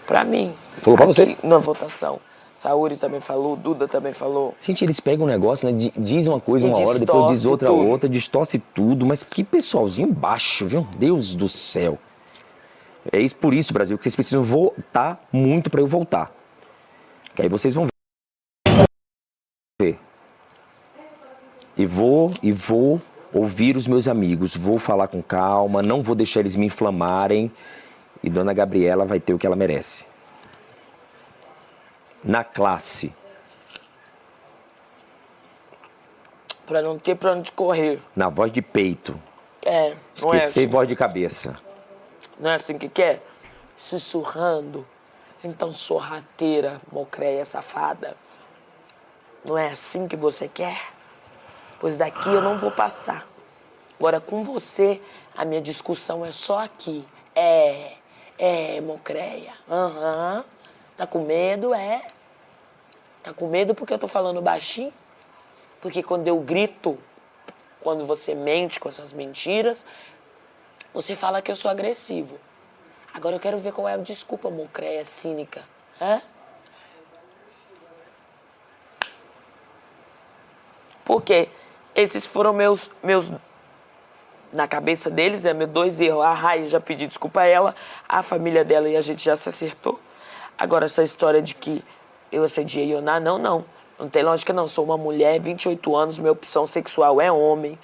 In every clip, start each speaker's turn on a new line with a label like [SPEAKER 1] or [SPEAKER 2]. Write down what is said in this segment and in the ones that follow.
[SPEAKER 1] Pra mim.
[SPEAKER 2] Falou pra você?
[SPEAKER 1] Aqui na votação. Saúde também falou, Duda também falou.
[SPEAKER 2] Gente, eles pegam um negócio, né? Diz uma coisa
[SPEAKER 1] E
[SPEAKER 2] uma hora, depois diz
[SPEAKER 1] distorce tudo.
[SPEAKER 2] outra, distorce tudo. Mas que pessoalzinho baixo, viu? Deus do céu. É isso, por isso, Brasil, que vocês precisam votar muito pra eu voltar. Que aí vocês vão ver. E vou ouvir os meus amigos. Vou falar com calma, não vou deixar eles me inflamarem. E Dona Gabriela vai ter o que ela merece. Na classe.
[SPEAKER 1] Pra não ter pra onde correr.
[SPEAKER 2] Na voz de peito.
[SPEAKER 1] Não é
[SPEAKER 2] Esquecer
[SPEAKER 1] assim.
[SPEAKER 2] voz de cabeça.
[SPEAKER 1] Não é assim que quer? Sussurrando. Então, sorrateira, mocreia, safada. Não é assim que você quer? Pois daqui eu não vou passar. Agora, com você, a minha discussão é só aqui. Mocreia. Aham. Tá com medo? Tá com medo porque eu tô falando baixinho? Porque quando eu grito, quando você mente com essas mentiras, você fala que eu sou agressivo. Agora eu quero ver qual é a desculpa, mocreia, cínica. Porque esses foram meus na cabeça deles, meus 2 erros. A Raia já pedi desculpa a ela, a família dela e a gente já se acertou. Agora essa história de que eu assediei Ioná, não. Não tem lógica não, sou uma mulher, 28 anos, minha opção sexual é homem.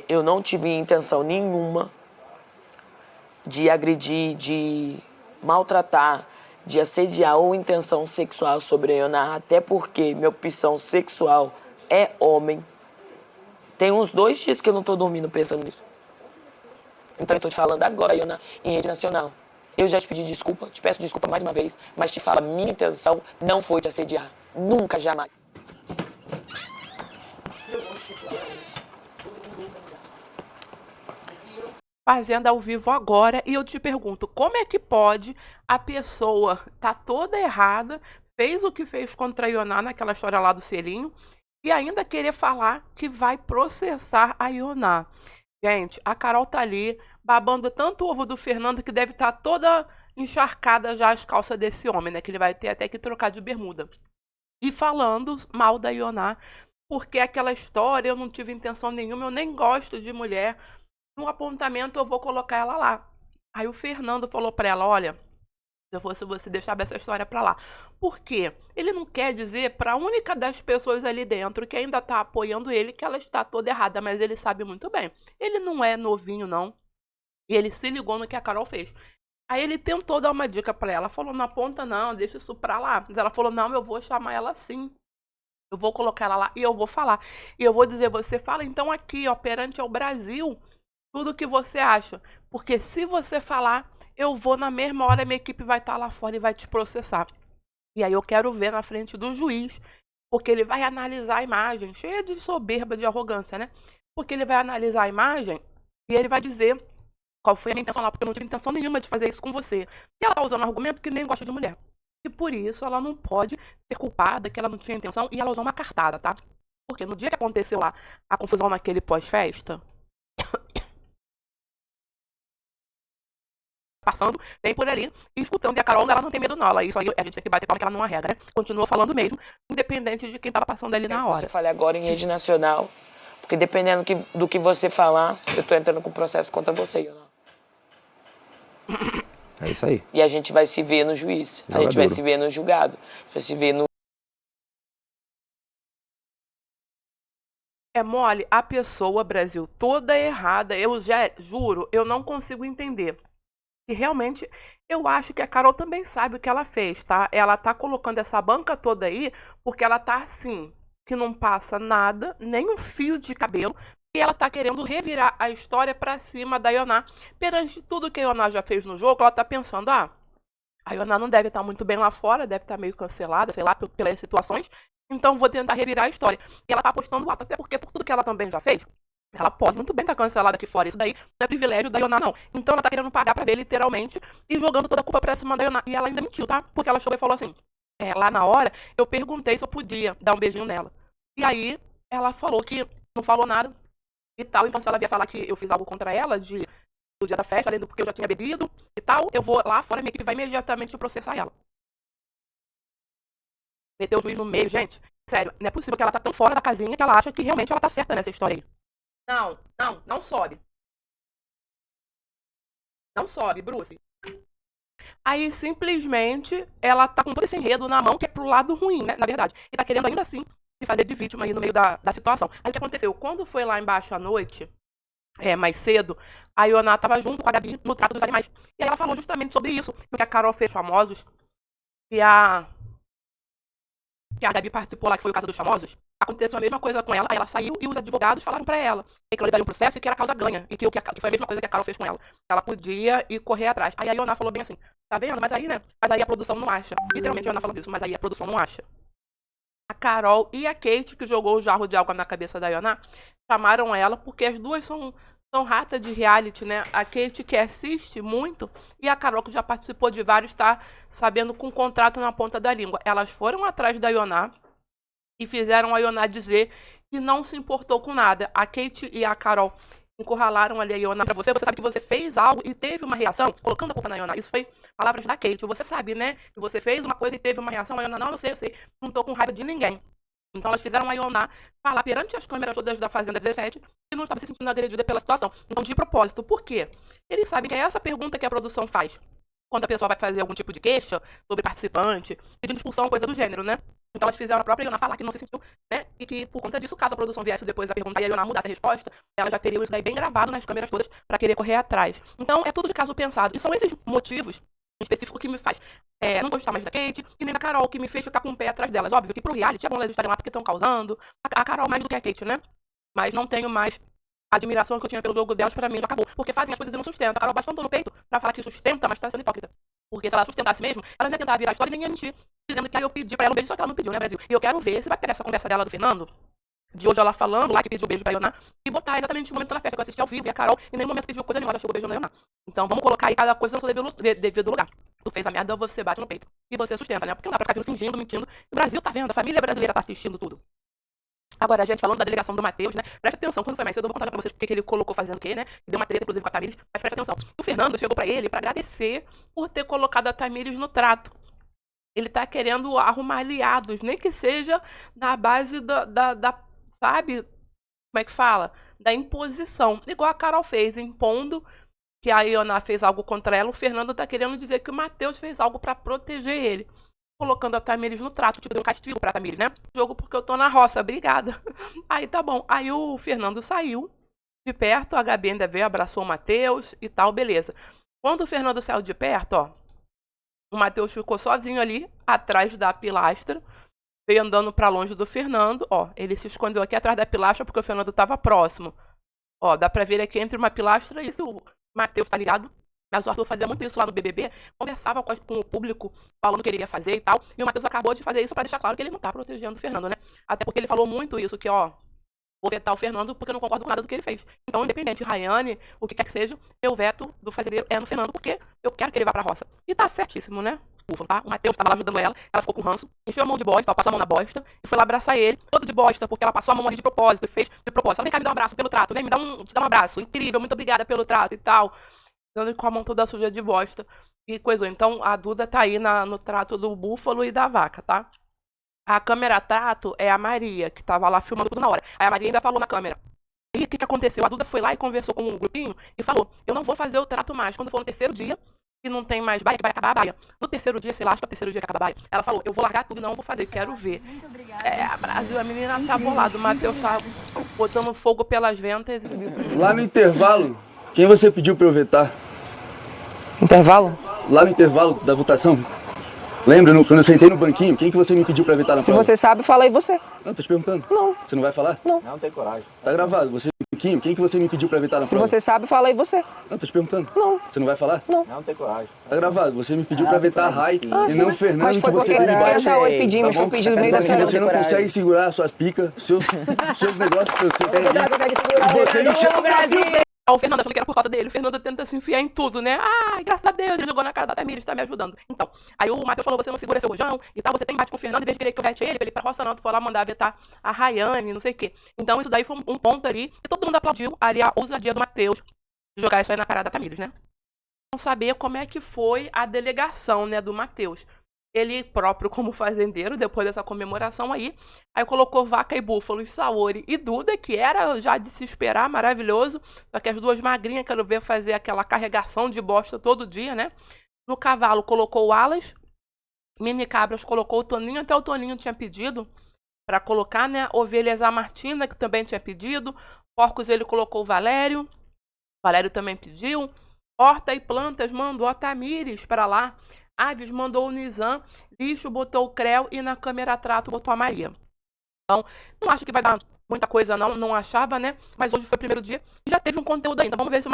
[SPEAKER 1] Eu não tive intenção nenhuma de agredir, de maltratar, de assediar ou intenção sexual sobre a Ioná, até porque minha opção sexual é homem. Tem uns 2 dias que eu não tô dormindo pensando nisso. Então eu tô te falando agora, Ioná, em rede nacional. Eu já te pedi desculpa, te peço desculpa mais uma vez, mas te falo, minha intenção não foi te assediar. Nunca, jamais.
[SPEAKER 3] Fazendo ao vivo agora e eu te pergunto, como é que pode a pessoa tá toda errada, fez o que fez contra a Ioná naquela história lá do selinho e ainda querer falar que vai processar a Ioná? Gente, a Carol tá ali babando tanto o ovo do Fernando que deve estar toda encharcada já as calças desse homem, né? Que ele vai ter até que trocar de bermuda. E falando mal da Ioná, porque aquela história eu não tive intenção nenhuma, eu nem gosto de mulher. No apontamento eu vou colocar ela lá. Aí o Fernando falou pra ela, olha, se eu fosse você, deixava essa história pra lá. Por quê? Ele não quer dizer pra única das pessoas ali dentro que ainda tá apoiando ele que ela está toda errada, mas ele sabe muito bem. Ele não é novinho, não. E ele se ligou no que a Carol fez. Aí ele tentou dar uma dica pra ela. Falou, não aponta não, deixa isso pra lá. Mas ela falou, não, eu vou chamar ela assim. Eu vou colocar ela lá e eu vou falar. E eu vou dizer, você fala então aqui, ó, perante ao Brasil, tudo o que você acha. Porque se você falar, eu vou na mesma hora, minha equipe vai estar lá fora e vai te processar. E aí eu quero ver na frente do juiz, porque ele vai analisar a imagem, cheia de soberba, de arrogância, né? Porque ele vai analisar a imagem e ele vai dizer qual foi a minha intenção lá, porque eu não tive intenção nenhuma de fazer isso com você. E ela tá usando um argumento que nem gosta de mulher. E por isso ela não pode ser culpada, que ela não tinha intenção, e ela usou uma cartada, tá? Porque no dia que aconteceu lá a confusão naquele pós-festa, passando, vem por ali e escutando. E a Carol, ela não tem medo não. Ela, isso aí a gente tem que bater palma que ela não arrega, né? Continua falando mesmo, independente de quem tava passando ali na hora.
[SPEAKER 1] Eu falei agora em rede nacional, porque dependendo do que você falar, eu tô entrando com processo contra você, Ioná.
[SPEAKER 2] É isso aí.
[SPEAKER 1] E a gente vai se ver no juiz, a gente vai se ver no julgado, a gente vai se ver no...
[SPEAKER 3] É mole, a pessoa, Brasil, toda errada. Eu já juro, eu não consigo entender. E realmente, eu acho que a Carol também sabe o que ela fez, tá? Ela tá colocando essa banca toda aí porque ela tá assim, que não passa nada, nem um fio de cabelo, e ela tá querendo revirar a história pra cima da Ioná. Perante tudo que a Ioná já fez no jogo, ela tá pensando, a Ioná não deve estar muito bem lá fora, deve estar meio cancelada, sei lá, pelas situações, então vou tentar revirar a história. E ela tá apostando alto, até porque por tudo que ela também já fez, ela pode muito bem estar cancelada aqui fora. Isso daí não é privilégio da Ioná, não. Então ela tá querendo pagar pra ver, literalmente, e jogando toda a culpa pra cima da Ioná. E ela ainda mentiu, tá? Porque ela chegou e falou assim, lá na hora, eu perguntei se eu podia dar um beijinho nela. E aí, ela falou que não falou nada e tal. Então se ela ia falar que eu fiz algo contra ela, de do dia da festa, além do porque eu já tinha bebido e tal, eu vou lá fora, minha equipe vai imediatamente processar ela. Meteu o juiz no meio, gente. Sério, não é possível que ela tá tão fora da casinha que ela acha que realmente ela tá certa nessa história aí. Não sobe. Não sobe, Bruce. Aí, simplesmente, ela tá com todo esse enredo na mão, que é pro lado ruim, né, na verdade. E tá querendo ainda assim se fazer de vítima aí no meio da situação. Aí, o que aconteceu? Quando foi lá embaixo à noite, mais cedo, a Ioná tava junto com a Gabi no trato dos animais. E aí ela falou justamente sobre isso, o que a Carol fez famosos, que a Gabi participou lá, que foi o caso dos famosos. Aconteceu a mesma coisa com ela, aí ela saiu e os advogados falaram pra ela que ela daria um processo e que era causa ganha. E que foi a mesma coisa que a Carol fez com ela. Ela podia ir correr atrás. Aí a Ioná falou bem assim, tá vendo? Mas aí, né? Mas aí a produção não acha. Literalmente a Ioná falou isso, mas aí a produção não acha. A Carol e a Kate, que jogou o jarro de água na cabeça da Ioná, chamaram ela porque as duas são rata de reality, né? A Kate, que assiste muito, e a Carol, que já participou de vários, tá sabendo com o contrato na ponta da língua. Elas foram atrás da Ioná e fizeram a Ioná dizer que não se importou com nada. A Kate e a Carol encurralaram ali a Ioná pra você. Você sabe que você fez algo e teve uma reação, colocando a culpa na Ioná. Isso foi palavras da Kate. Você sabe, né? Que você fez uma coisa e teve uma reação. A Ioná, não, eu sei. Não tô com raiva de ninguém. Então elas fizeram a Ioná falar perante as câmeras todas da Fazenda 17 que não estava se sentindo agredida pela situação. Então, de propósito. Por quê? Eles sabem que é essa pergunta que a produção faz quando a pessoa vai fazer algum tipo de queixa sobre participante, pedindo expulsão, coisa do gênero, né? Então elas fizeram a própria Ioná falar que não se sentiu, né? E que, por conta disso, caso a produção viesse depois a perguntar e a Ioná mudasse a resposta, ela já teria isso daí bem gravado nas câmeras todas para querer correr atrás. Então, é tudo de caso pensado. E são esses motivos específico que me faz não gostar mais da Kate e nem da Carol, que me fez ficar com o pé atrás delas. Óbvio que pro reality é bom elas estarem lá porque estão causando. A Carol mais do que a Kate, né? Mas não tenho mais a admiração que eu tinha pelo jogo delas, pra mim já acabou. Porque fazem as coisas e não sustentam. A Carol bate tanto no peito pra falar que sustenta, mas tá sendo hipócrita. Porque se ela sustentasse mesmo, ela não ia tentar virar a história e nem ia mentir, dizendo que aí eu pedi pra ela um beijo, só que ela não pediu, né, Brasil? E eu quero ver se vai pegar essa conversa dela do Fernando, de hoje ela falando lá que pediu beijo pra Ioná, e botar exatamente no momento da festa que eu assisti ao vivo, e a Carol em nenhum momento pediu coisa nenhuma, ela chegou beijando a Ioná. Então vamos colocar aí cada coisa no seu devido lugar. Tu fez a merda, você bate no peito. E você sustenta, né? Porque não dá pra ficar fingindo, mentindo. O Brasil tá vendo, a família brasileira tá assistindo tudo. Agora, gente, falando da delegação do Matheus, né? Presta atenção, quando foi mais cedo, eu vou contar pra vocês o que ele colocou fazendo o quê, né? Deu uma treta, inclusive, com a Tamires, mas presta atenção. O Fernando chegou pra ele pra agradecer por ter colocado a Tamires no trato. Ele tá querendo arrumar aliados, nem que seja na base sabe? Como é que fala? Da imposição. Igual a Carol fez, impondo que a Ioná fez algo contra ela. O Fernando tá querendo dizer que o Matheus fez algo pra proteger ele. Colocando a Tamires no trato, tipo, deu um castigo pra Tamires, né? Jogo porque eu tô na roça, obrigada. Aí tá bom. Aí o Fernando saiu de perto, a Gabi ainda veio, abraçou o Matheus e tal, beleza. Quando o Fernando saiu de perto, ó, o Matheus ficou sozinho ali, atrás da pilastra, veio andando pra longe do Fernando, ó, ele se escondeu aqui atrás da pilastra porque o Fernando tava próximo. Ó, dá pra ver aqui entre uma pilastra e isso, o Matheus tá ligado? Mas o Arthur fazia muito isso lá no BBB, conversava com o público, falando o que ele ia fazer e tal, e o Matheus acabou de fazer isso pra deixar claro que ele não tá protegendo o Fernando, né? Até porque ele falou muito isso, que ó, vou vetar o Fernando porque eu não concordo com nada do que ele fez. Então, independente, Rayane, o que quer que seja, meu veto do fazendeiro é no Fernando, porque eu quero que ele vá pra roça. E tá certíssimo, né? Ufa, tá? O Matheus tava lá ajudando ela ficou com ranço, encheu a mão de bosta, ela passou a mão na bosta, e foi lá abraçar ele, todo de bosta, porque ela passou a mão ali de propósito, e fez de propósito. Ela vem cá me dar um abraço pelo trato, vem te dar um abraço, incrível, muito obrigada pelo trato e tal. Dando com a mão toda suja de bosta e coisou. Então, a Duda tá aí no trato do búfalo e da vaca, tá? A câmera trato é a Maria, que tava lá filmando tudo na hora. Aí a Maria ainda falou na câmera. E o que aconteceu? A Duda foi lá e conversou com um grupinho e falou, eu não vou fazer o trato mais. Quando for no terceiro dia, que não tem mais baia, que vai acabar a baia. No terceiro dia, sei lá, acho que é o terceiro dia que acaba a baia. Ela falou, eu vou largar tudo e não vou fazer, quero ver.
[SPEAKER 4] Muito obrigada.
[SPEAKER 3] A Brasil, a menina tá bolada. O Matheus tá botando fogo pelas ventas.
[SPEAKER 5] Lá no intervalo, quem você pediu pra eu vetar?
[SPEAKER 6] Intervalo?
[SPEAKER 5] Lá no intervalo da votação? Lembra, quando eu sentei no banquinho, quem que você me pediu pra vetar na
[SPEAKER 6] Se
[SPEAKER 5] prova?
[SPEAKER 6] você sabe, fala aí você.
[SPEAKER 5] Não, tô te perguntando.
[SPEAKER 6] Não.
[SPEAKER 5] Você não vai falar?
[SPEAKER 6] Não.
[SPEAKER 4] Não tem coragem.
[SPEAKER 5] Tá gravado. Você no banquinho, quem que você me pediu pra vetar na
[SPEAKER 6] Se
[SPEAKER 5] prova?
[SPEAKER 6] você sabe, fala aí você.
[SPEAKER 5] Não, tô te perguntando.
[SPEAKER 6] Não.
[SPEAKER 5] Você não vai falar?
[SPEAKER 6] Não.
[SPEAKER 4] Não tem coragem.
[SPEAKER 5] Tá gravado. Você me pediu pra vetar a Rai e
[SPEAKER 6] sim,
[SPEAKER 5] não o Fernando,
[SPEAKER 6] mas
[SPEAKER 5] que
[SPEAKER 6] foi
[SPEAKER 5] você
[SPEAKER 6] porque
[SPEAKER 5] deu
[SPEAKER 6] ele
[SPEAKER 5] embaixo.
[SPEAKER 6] essa hora pedindo, mas foi pedido no meio da
[SPEAKER 5] Então, se
[SPEAKER 6] semana.
[SPEAKER 5] você não consegue segurar as suas picas, seus negócios, você não chega.
[SPEAKER 3] O Fernando achando que era por causa dele. O Fernando tenta se enfiar em tudo, né? Ai, graças a Deus, ele jogou na cara da Tamires, tá me ajudando. Então, aí o Matheus falou, você não segura seu rojão e tal, você tem bate com o Fernando, em vez de querer que eu vete ele, pra ele ir pra roça não, tu foi lá mandar vetar a Rayane, não sei o quê. Então, isso daí foi um ponto ali, que todo mundo aplaudiu ali a ousadia do Matheus jogar isso aí na cara da Tamires, né? Vamos saber como é que foi a delegação, né, do Matheus. Ele próprio, como fazendeiro, depois dessa comemoração aí colocou Vaca e Búfalo, Saori e Duda, que era já de se esperar, maravilhoso. Só que as duas magrinhas, quero ver fazer aquela carregação de bosta todo dia, né? No cavalo colocou o Alas, Mini Cabras colocou o Toninho, até o Toninho tinha pedido para colocar, né? Ovelhas a Martina, que também tinha pedido. Porcos ele colocou o Valério também pediu. Horta e plantas mandou a Tamires para lá. Aves mandou o Nizam. Lixo botou o Creu. E na câmera trato botou a Maria. Então, não acho que vai dar muita coisa não achava, né? Mas hoje foi o primeiro dia e já teve um conteúdo ainda. Vamos ver se o